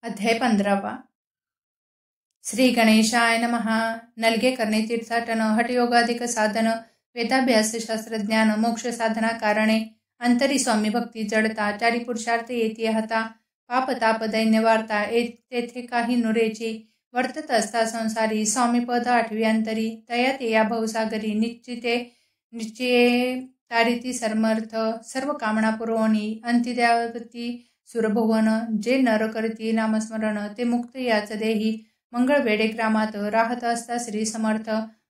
अध्याय 15. श्री गणेशाय नमः. नलगे करणे तीर्थाटन हठयोगाधिक साधन वेदाभ्यास शास्त्रज्ञान मोक्ष साधना कारणे अंतरी स्वामी भक्ती जडता चारी पुरुषार्थ येती हता पाप ताप दैन्य वार्ता तेथे काही नुरेची वर्तत असता संसारी स्वामी पद आठवी अंतरी तयात या भवसागरी निश्चये तारिती समर्थ सर्व कामना पुरवणी अंतिद्यावती सुरभुवन जे नर करती नामस्मरण ते मुक्त याच देही मंगळ वेडे ग्रामात राहत असता श्री समर्थ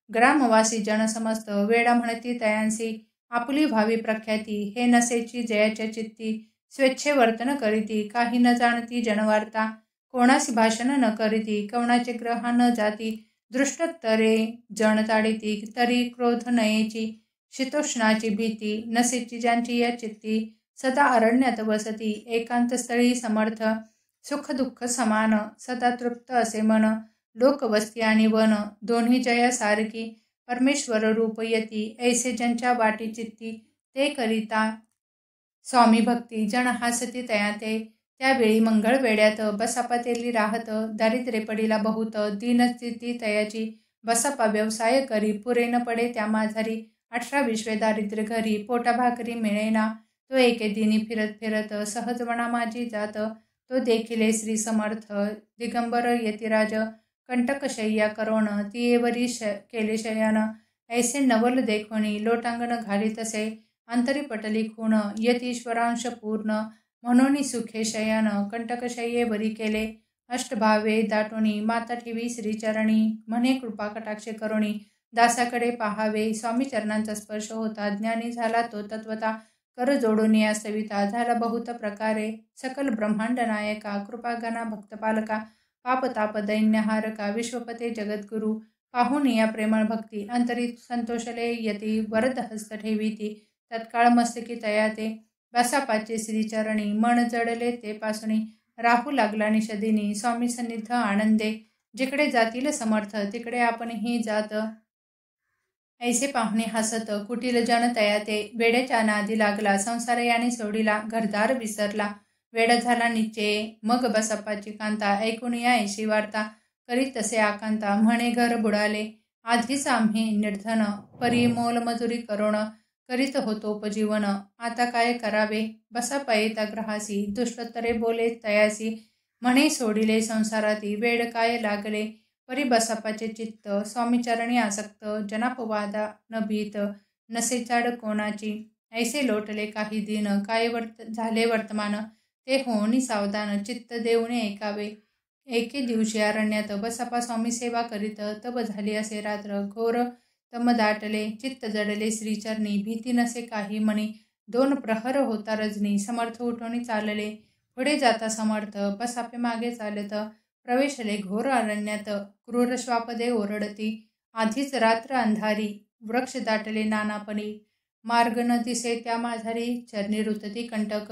ग्रामवासी जन समस्त वेडा म्हणती तयांसी आपुली भावी प्रख्याती हे नसेची जयाच्या चित्ती स्वेच्छे वर्तन करीती काही न जाणती जनवार्ता कोणासी भाषण न करीती कवणाचे ग्रह न जाती दृष्टोत्तरे जन ताडिती तरी क्रोध नयेची शीतोष्णाची भीती नसेची ज्यांची या चित्ती सदा अरण्यात वसती एकांतस्थळी समर्थ सुख दुःख समान सदा तृप्त असे मन लोकवस्ती आणि वन दोन्ही जया सारखी परमेश्वर रूप यती ऐसे ज्यांच्या वाटी चित्ती ते करिता स्वामी भक्ती जन हासती तया ते त्यावेळी मंगळ वेड्यात बसापा तेली राहत दारिद्र्य पडिला बहुत दीनस्थिती तयाची बसापा व्यवसाय करी पुरे न पडे त्या माझारी 18 विश्वे दारिद्र्य घरी पोटा भाकरी मिळेना तो एके दिनी फिरत फिरत सहजवणा माझी जात तो देखिले श्री समर्थ दिगंबर यतिराज कंटकशय्या करोण तियेवरी केले शयन ऐसे नवल देखोणी लोटांगण घाली तसे अंतरी पटली खूण यतीश्वरांश पूर्ण म्हणून सुखे शयन कंटकशय्येवरी केले अष्टभावे दाटोणी माता ठेवी श्रीचरणी म्हणे कृपा कटाक्ष करोणी दासाकडे पाहावे स्वामी चरणांचा स्पर्श होता ज्ञानी झाला तो तत्वता कर जोडून या सविता झाला बहुत प्रकारे सकल ब्रह्मांड नायका कृपागना भक्तपालका पापताप दैन्यहारका विश्वपते जगद्गुरु पाहून या प्रेमळ भक्ती अंतरी संतोषले यती वरद हस्त ठेवीती तत्काळ मस्तकी तयाते बसापाचे श्रीचरणी मन जडले ते पासुनी राहू लागला निषदिनी स्वामी सन्निध आनंदे जिकडे जातील समर्थ तिकडे आपणही जात ऐसे पाहुणे हसत कुटील जन तयाते वेड्याच्या नादी लागला संसार याने सोडिला घरदार विसरला वेडा झाला निश्चये मग बसापाची कांता ऐकून या ऐशी वार्ता करीत तसे आकांता म्हणे घर बुडाले आधीच आम्ही निर्धन परी मोलमजुरी करोण करीत होतो उपजीवन आता काय करावे बसापा येता ग्रहासी दुष्टोत्तरे बोले तयासी म्हणे सोडिले संसाराती वेड काय लागले परी बसापाचे चित्त स्वामीचरणी आसक्त जनापवादा न भीत नसे चाड कोणाची ऐसे लोटले काही दिन काय झाले वर्तमान ते होणी सावधान चित्त देऊने ऐकावे एके दिवशी अरण्यात बसापा स्वामी सेवा करीत तब झाली असे रात्र घोर तम दाटले चित्त जडले श्रीचरणी भीती नसे काही मणी 2 प्रहर होता रजनी समर्थ उठवणी चालले पुढे जाता समर्थ बसापे मागे चालत प्रवेशले घोर अरण्यात क्रूर श्वापदे ओरडती आधीच रात्र अंधारी वृक्ष दाटले नानापणी मार्ग न दिसे त्या माझारी चरणी रुतती कंटक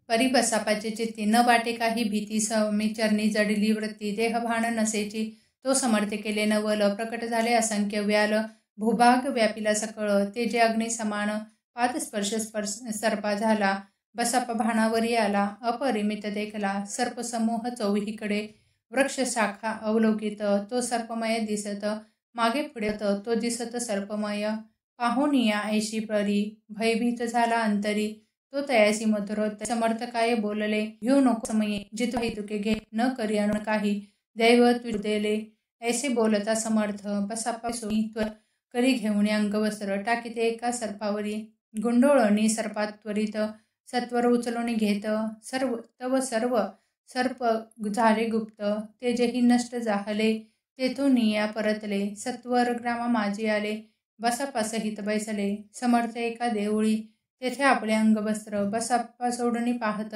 परी बसापाचे चित्ती न वाटे काही भीती स्वामी चरणी जडली वृत्ती देहभान नसेची तो समर्थ केले नवल प्रकट झाले असंख्य व्याल भूभाग व्यापिला सकळ ते जे अग्नी समान पादस्पर्श सर्पा झाला बसापा भाणावरी आला अपरिमित देखला सर्पसमूह चौहीकडे वृक्ष शाखा अवलोकित तो सर्पमय दिसत मागे पुढे तो दिसत सर्पमय पाहून या ऐशी परी भयभीत झाला अंतरी तो तयासी मधुरोत समर्थ काय बोलले घेऊ नको समये जिथे तुके घे न करी अन काही दैव तु देले ऐसे बोलता समर्थ बसापा सोयी करी घेऊन अंगवस्त्र टाकीते एका सर्पावरी गुंडोळणी सर्पात त्वरित सत्वर उचलून घेत सर्व सर्प झाले गुप्त तेजेही नष्ट झाले तेथून या परतले सत्वर ग्रामा माझी आले बसापा सहित बैसले समर्थ एका देऊळी तेथे आपले अंगवस्त्र बसापा सोडणी पाहत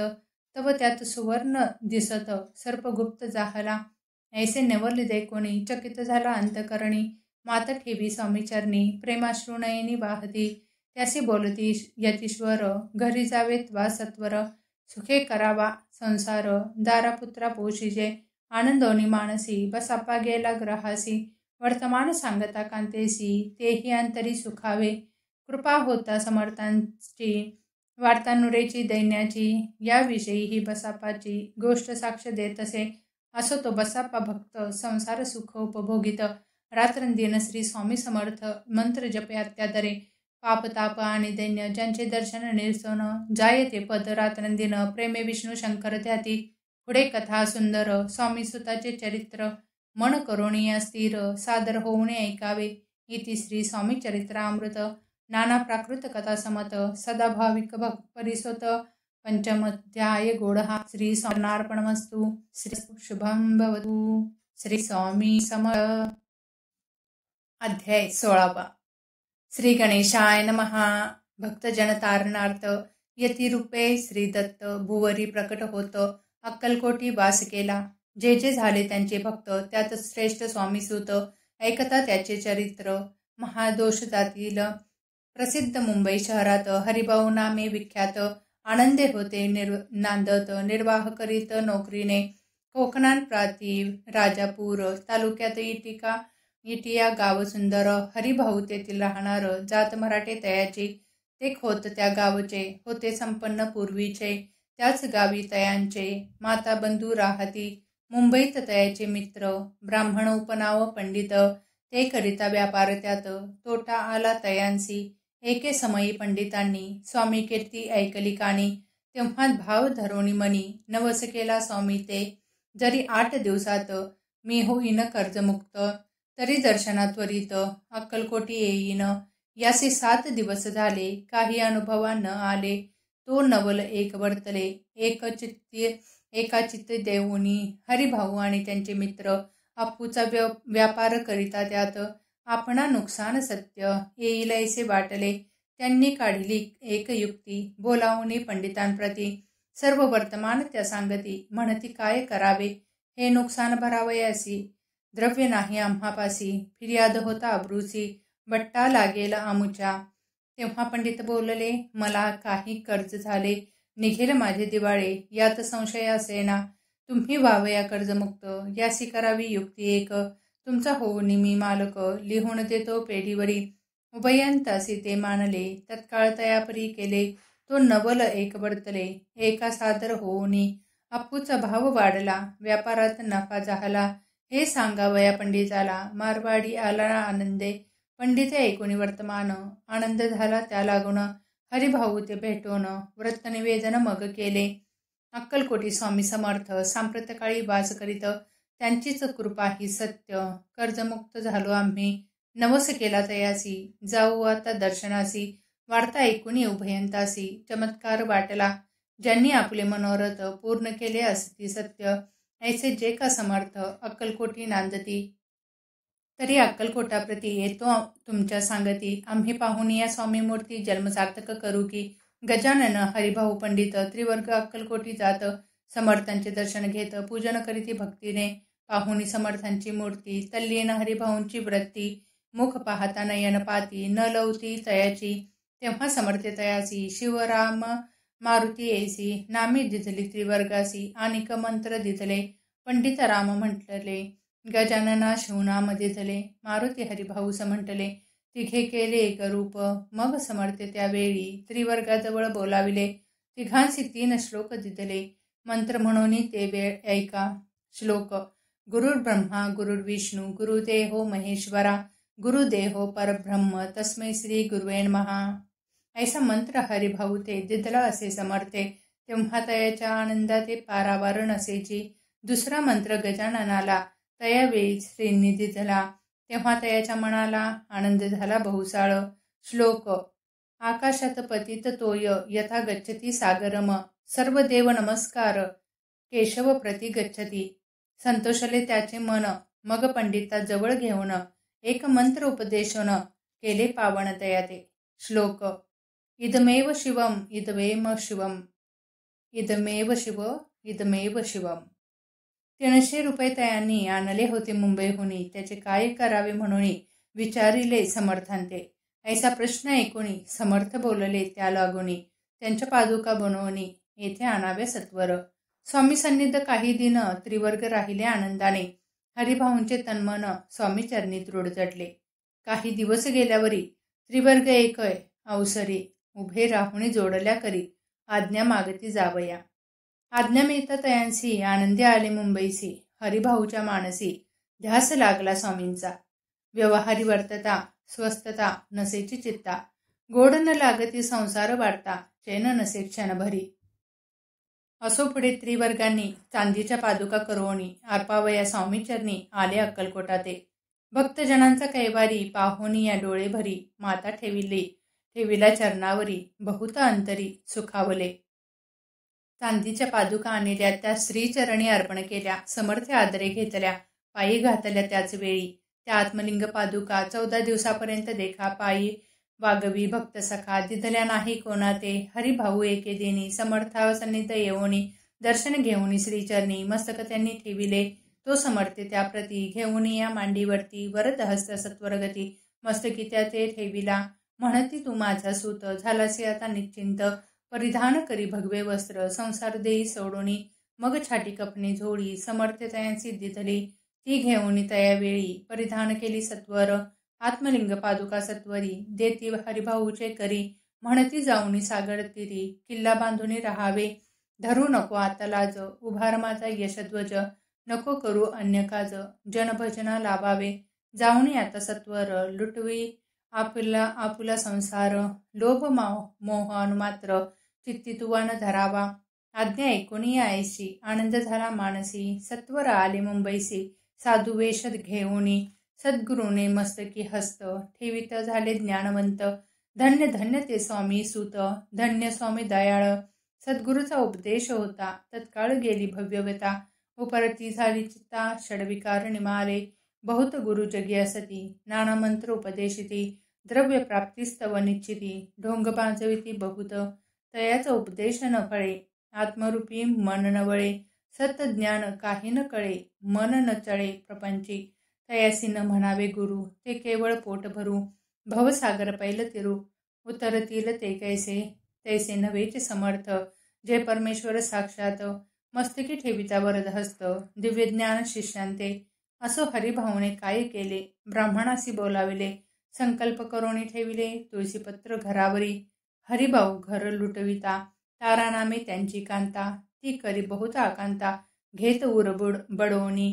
तव त्यात सुवर्ण दिसत सर्प गुप्त जाहला ऐसे नवल देखोणी चकित झाला अंतकरणी मात ठेवी स्वामीचरणी प्रेमाश्रुनयनी वाहती त्यासी बोलती यतीश्वर घरी जावेत वा सत्वर सुखे करावा संसार दारापुत्रा पोषिजे आनंदोनी मानसी बसापा गेला ग्रहासी वर्तमान सांगता कांतेसी तेही अंतरी सुखावे कृपा होता समर्थांची वार्तानुरेची दैन्याची याविषयी ही बसापाची गोष्ट साक्ष देत असे. असो तो बसापा भक्त संसार सुख उपभोगित रात्रंदिन श्री स्वामी समर्थ मंत्र जपे अत्यादरे पापताप आणि दैन्य ज्यांचे दर्शन निरसन जायते पद रात्रंदिन प्रेमे विष्णू शंकर ध्याती. पुढे कथा सुंदर स्वामी सुताचे चरित्र मन करुणीय स्थिर सादर होऊने ऐकावे. इति श्री स्वामी चरित्रामृत नाना प्राकृत कथा समत सदाभाविक भक्त परिसोत पंचमध्याय गोडहा. श्री स्वामीर्पणमस्तु. श्री शुभम भवतु. श्री स्वामी समर्थ. अध्याय 16. श्री गणेशाय नमः. भक्तजन तारणार्थ यतिरूपे श्री दत्त भुवरी प्रकट होत अक्कलकोटी वास केला. जे जे झाले त्यांचे भक्त त्यात श्रेष्ठ स्वामीसूत ऐकता त्याचे चरित्र. महादोष जातील प्रसिद्ध मुंबई शहरात हरिभाऊ नामे विख्यात आनंदे होते नांदत निर्वाह करीत नोकरीने. कोकणात प्राती राजापूर तालुक्यात इटिया गाव सुंदर हरिभाऊ तेथील राहणार जात मराठे तयाची. ते खोत त्या गावचे होते संपन्न पूर्वीचे. त्याच गावी तयांचे माता बंधू राहती. मुंबईत तयाचे मित्र ब्राह्मण उपनाव पंडित. ते करिता व्यापार त्यात तोटा आला तयांसी. एके समयी पंडितांनी स्वामी कीर्ती ऐकली कानी. तेव्हा भाव धरोणी मनी नवस केला स्वामी ते. जरी 8 दिवसात मी होईन कर्जमुक्त तरी दर्शना त्वरित अक्कलकोटी येईन. याचे 7 दिवस झाले काही अनुभवा न आले. तो नवल एक वर्तले एका चित्त देऊनी हरिभाऊ आणि त्यांचे मित्र अप्पूचा व्यापार करिता त्यात आपणा नुकसान सत्य येईल ऐसे वाटले. त्यांनी काढली एक युक्ती बोलावून पंडितांप्रती. सर्व वर्तमान त्या सांगती म्हणती काय करावे हे नुकसान भरावयासी. द्रव्य नाही आम्हापासी फिर्याद होता अब्रूची बट्टा लागेल आमुच्या. तेव्हा पंडित बोलले मला काही कर्ज झाले निघेल माझे दिवाळे यात संशय असेना. तुम्ही व्हावया कर्जमुक्त यासी करावी युक्ती एक. तुमचा होऊन मी मालक लिहून देतो पेढीवरी. उभयंतासी ते मानले तत्काळ तयापरी केले. तो नवल एक वर्तले एका सादर होऊनी. अप्पूचा भाव वाढला व्यापारात नफा झाला हे सांगावया पंडिताला. मारवाडी आला आनंदे पंडिते ऐकून वर्तमान. आनंद झाला त्या लागून हरिभाऊ ते भेटून व्रत निवेदन मग केले. अक्कलकोटी स्वामी समर्थ सांप्रतकाळी वास करीत त्यांचीच कृपा ही सत्य. कर्जमुक्त झालो आम्ही नवस केला तयासी. जाऊ आता दर्शनासी वार्ता ऐकून उभयंतासी चमत्कार वाटला. ज्यांनी आपले मनोरथ पूर्ण केले असती सत्य ऐसे जे का समर्थ अक्कलकोटी नांदती. तरी अक्कलकोटाप्रती येतो तुमच्या सांगती. आम्ही पाहून या स्वामी मूर्ती जन्मसार्थक करू की. गजानन हरिभाऊ पंडित त्रिवर्ग अक्कलकोटी जात समर्थांचे दर्शन घेत पूजन करीती भक्तीने. पाहुणी समर्थांची मूर्ती तल्लीन हरिभाऊंची वृत्ती. मुख पाहता नयन पाती न लवती तयाची. तेव्हा समर्थे तयासी शिवराम मारुती ऐसी. नामे दिधली त्रिवर्गासी अनिक मंत्र दिधले. पंडित राम म्हटले गजानना शिवनाम दिधले. मारुती हरिभाऊस म्हटले तिघे केले एक रूप. मग समर्थे त्यावेळी त्रिवर्गाजवळ बोलाविले. तिघांसी 3 श्लोक दिधले. मंत्र म्हणून ते वेळ ऐका. श्लोक गुरुर्ब्रह्मा गुरुर्विष्णू गुरुदेहो महेश्वरा गुरुदेहो परब्रह्म तस्मै श्री गुरुवे नमः. ऐसा मंत्र हरिभाऊ ते दिदला असे समर्थे. तेव्हा तयाच्या आनंदाते पारावार नसेची. दुसरा मंत्र गजाननाला तयावेळी श्रींनी दिधला. तेव्हा तयाच्या मनाला आनंद झाला बहुसाळ. श्लोक आकाशात पतित तोय यथा गच्छती सागरम. सर्व देव नमस्कार केशव प्रति गच्छती. संतोषले त्याचे मन. मग पंडिता जवळ घेऊन एक मंत्र उपदेशन केले पावन तयाते. श्लोक इदमेव शिवम इदमेव शिवम इदमेव शिव इदमेव शिवम. 300 रुपये तयांनी आणले होते मुंबईहून. त्याचे काय करावे म्हणून विचारिले समर्थांते. ऐसा प्रश्न ऐकून समर्थ बोलले त्या लागून त्यांच्या पादुका बनवून येथे आणाव्या सत्वर. स्वामी सन्निध काही दिन त्रिवर्ग राहिले आनंदाने. हरिभाऊंचे तन्मन स्वामी चरणी दृढ जडले. काही दिवस गेल्यावरी त्रिवर्ग एक अवसरी उभे राहुणी जोडल्या करी आज्ञा मागती जावया. आज्ञा मिळता तयांसी आनंदी आले मुंबईसी. हरिभाऊच्या मानसी ध्यास लागला स्वामींचा. व्यवहारी वर्तता स्वस्थता नसेची चित्ता. गोड न लागती संसार वाढता चैन नसे क्षणभरी. असो पुढे त्रिवर्गांनी चांदीच्या पादुका करवणी अर्पावया स्वामीचरणी आले अक्कलकोटाते. भक्तजनांचा कैवारी पाहोनी या डोळे भरी. माता ठेविला चरणावरी बहुत अंतरी सुखावले. चांदीच्या पादुका आणल्या त्या श्रीचरणी अर्पण केल्या. समर्थ आदरे घेतल्या पायी घातल्या त्याच वेळी. त्या आत्मलिंग पादुका 14 दिवसापर्यंत देखा पायी वागवी भक्त सखा. दिधल्या नाही कोणा ते हरिभाऊ एके देनी. समर्था सन्निध येऊनी दर्शन घेऊनी श्रीचरणी. मस्तक त्यांनी ठेविले तो समर्थे त्याप्रती. घेऊनी या मांडीवरती वरद हस्त सत्वरगती. मस्तकी त्या ते ठेविला म्हणती तू माझा सूत. झालासे आता निश्चिंत परिधान करी भगवे वस्त्र. संसार देई सोडोनी मग छाटी कपणे झोळी. समर्थ तयांसी दिधली ती घेऊनी तयावेळी. परिधान केली सत्वर आत्मलिंग पादुका सत्वरी. देती हरिभाऊचे करी म्हणती जाऊनी सागर तिरी. किल्ला बांधूनी राहावे धरू नको आता लाज. उभार माझा यशध्वज नको करू अन्य काज. जनभजना लावावे जाऊनी आता सत्वर. लुटवी आपुला संसार लोभ मोहन मात्र चित्ती तुवा न धरावा. आज्ञा ऐकुनी आयशी आनंद झाला मानसी. सत्वर आले मुंबईसी साधू वेश घेऊनी. सद्गुरूने मस्तकी हस्त ठेवित झाले ज्ञानवंत. धन्य धन्य ते स्वामी सूत धन्य स्वामी दयाळ. सद्गुरूचा उपदेश होता तत्काळ गेली भव्यवता. उपरती झाली चित्ता षडविकार निमाले. बहुत गुरु जगी असती नाना मंत्र उपदेशिती. द्रव्य प्राप्तीस्तव निश्चिती ढोंग बांजविती बहुत. तयाचा उपदेश न फळे आत्मरूपी मन नवळे. सत ज्ञान काही न कळे मन न चळे प्रपंची. तयासी न म्हणावे गुरु ते केवळ पोट भरू. भवसागर पैल तिरू उतरतील ते कैसे. तैसे नव्हेचे समर्थ जे परमेश्वर साक्षात. मस्तकी ठेविता वरद हस्त दिव्य ज्ञान शिष्यांते. असो हरिभाऊने काय केले ब्राह्मणासी बोलाविले. संकल्प करोनी ठेविले तुळशीपत्र घरावरी. हरिभाऊ घर लुटविता तारानामे त्यांची कांता. ती करी बहुत आकांता घेत उरबुड बडोनी.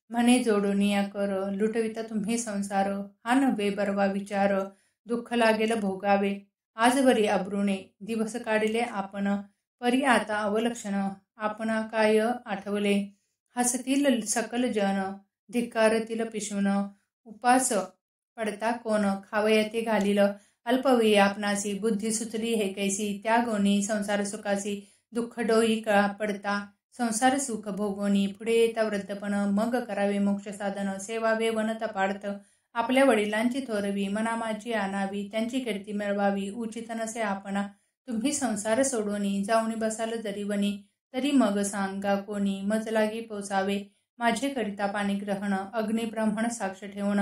म्हणे जोडोनी या कर लुटविता तुम्ही संसार. हा नव्हे बरवा विचार दुःख लागेल भोगावे. आजवरी अब्रुणे दिवस काढिले आपण. परी आता अवलक्षण आपणा काय आठवले. हसतील सकल जन धिक्कारतील पिशून. उपास पडता कोण खावया ते घालील. अल्पवी आपणासी बुद्धी सुचली हे कैसी. त्या गोनी संसार सुखासी दुःख डोई कळा पडता. संसार सुख भोगोनी पुढे येता वृद्धपण. मग करावे मोक्ष साधन सेवावे वन तपाडत. आपल्या वडिलांची थोरवी मनामाची आणावी. त्यांची कीर्ती मिळवावी उचित नसे आपणा. तुम्ही संसार सोडोनी जाऊनी बसाल जरी वनी. तरी मग सांगा कोणी मज लागी पोचावे. माझे करिता पाणी ग्रहण अग्नि ब्राह्मण साक्ष ठेवण.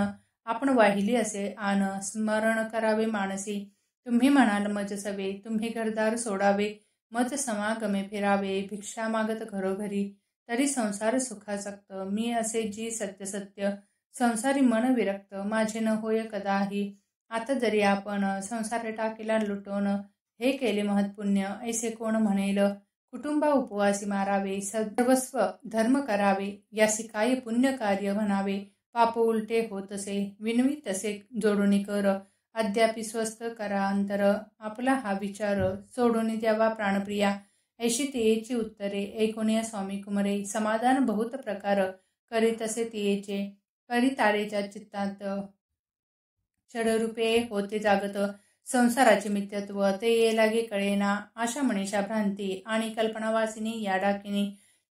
आपण वाहिली असे आन स्मरण करावे मानसी. तुम्ही म्हणाल मज सवे तुम्ही घरदार सोडावे. मज समागमे फिरावे भिक्षा मागत घरोघरी. तरी संसार सुखासक्त मी असे जी सत्य सत्य. संसारी मन विरक्त माझे न होय कदाही. आता जरी आपण संसार टाकीला लुटोन हे केले महत्पुण्य. ऐसे कोण म्हणेल कुटुंबा उपवासी मारावे. सर्वस्व धर्म करावे यासी काय पुण्य कार्य म्हणावे. पाप उलटे होतसे विनवी तसे जोडून कर. अद्यापि स्वस्थ करा अंतर आपला हा विचार. सोडून द्यावा प्राणप्रिया. ऐशी तियेची उत्तरे ऐकोनिया स्वामी कुमरे. समाधान बहुत प्रकार करीत असे तियेचे. करी तारेच्या चित्तात षडरूपे होते जागत. संसाराचे मिथ्यत्व ते ये लागे कळेना. आशा मनीषा भ्रांती आणि कल्पनावासिनी या डाकिनी.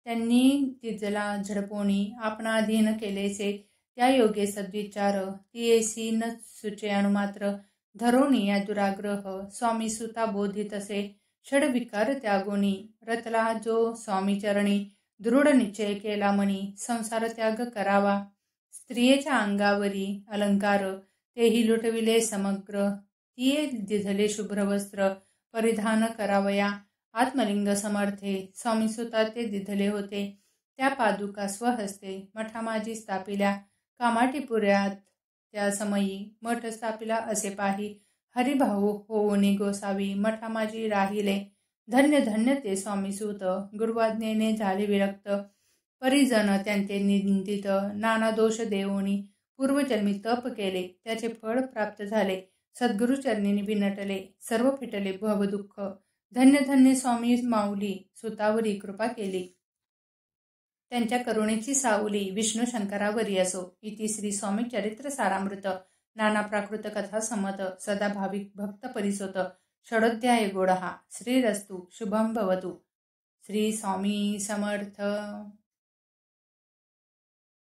त्यांनी तिजला झडपोनी आपणाधीन केलेसे. त्या योगे सद्विचार तियेसी न सुचे अनुमात्र. धरोनी या दुराग्रह स्वामी सुता बोधितसे. षडविकार त्यागोनी रतला जो स्वामी चरणी. दृढ निश्चय केला मनी संसार त्याग करावा. स्त्रियेच्या अंगावरी अलंकार तेही लुटविले समग्र. तिये दिधले शुभ्रवस्त्र परिधान करावया. आत्मलिंग समर्थे स्वामी सुता ते दिधले होते. त्या पादुका स्वहस्ते मठामाजी स्थापिल्या. कामाटीपुऱ्यात त्या समयी मठ स्थापिला असे पाही. हरिभाऊ होऊनी गोसावी मठा माझी राहिले. धन्य धन्य ते स्वामी सूत गुरुवाज्ञेने झाले विरक्त. परिजन त्यांचे निंदित नाना दोष देऊनी. पूर्वजन्मी तप केले त्याचे फळ प्राप्त झाले. सद्गुरुचरणी विनटले सर्व फिटले भवदुःख. धन्य धन्य स्वामी माऊली सुतावरी कृपा केली. त्यांच्या करुणेची सावली विष्णू शंकरावरी असो. इति श्री स्वामी चरित्र सारामृत नाना प्राकृत कथा समत सदा भाविक भक्त परिसोत. षडोध्याय गोडहा. श्रीरस्तु शुभम भवतु. श्री स्वामी समर्थ.